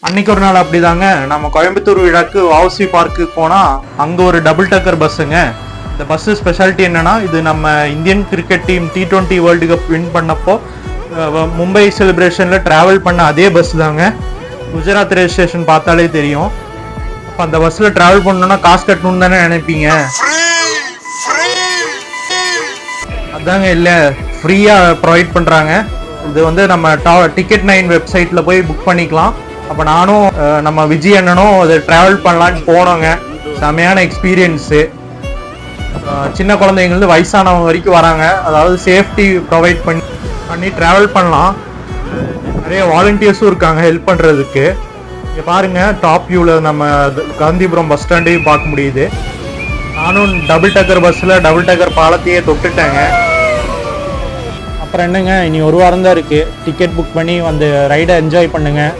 அன்னைக்கு ஒரு நாள் அப்படிதாங்க நம்ம கோயம்புத்தூர் விழாக்கு வஉசி பார்க்கு போனா அங்க ஒரு டபுள் டக்கர் பஸ்ஸுங்க. இந்த பஸ் ஸ்பெஷாலிட்டி என்னன்னா, இது நம்ம Indian cricket team T20 world cup win பண்ணப்போ மும்பை செலிப்ரேஷன்ல டிராவல் பண்ண அதே பஸ் தாங்க. குஜராத் ரெஜிஸ்ட்ரேஷன் பார்த்தாலே தெரியும். அப்போ அந்த பஸ்ல டிராவல் பண்ணணும்னா காசு கட்டணும்னு தானே நினைப்பீங்க. அதாங்க இல்லை, ஃப்ரீயா ப்ரொவைட் பண்றாங்க. இது வந்து நம்ம டிக்கெட் 9 வெப்சைட்ல போய் புக் பண்ணிக்கலாம். அப்போ நானும் நம்ம விஜய் அண்ணனும் அதை ட்ராவல் பண்ணலான்னு போனோங்க. செமையான எக்ஸ்பீரியன்ஸு. சின்ன குழந்தைங்கள்ந்து வயசானவங்க வரைக்கும் வராங்க. அதாவது சேஃப்டி ப்ரொவைட் பண்ணி ட்ராவல் பண்ணலாம். நிறைய வாலண்டியர்ஸும் இருக்காங்க ஹெல்ப் பண்ணுறதுக்கு. இங்கே பாருங்கள், டாப் வியூவில் நம்ம காந்திபுரம் பஸ் ஸ்டாண்டையும் பார்க்க முடியுது. நானும் டபுள் டக்கர் பஸ்ஸில் டபுள் டக்கர் பாலத்தையே தொட்டுட்டேங்க. அப்புறம் என்னங்க, இனி ஒரு வாரம் தான் இருக்குது. டிக்கெட் புக் பண்ணி வந்து ரைடை என்ஜாய் பண்ணுங்கள்.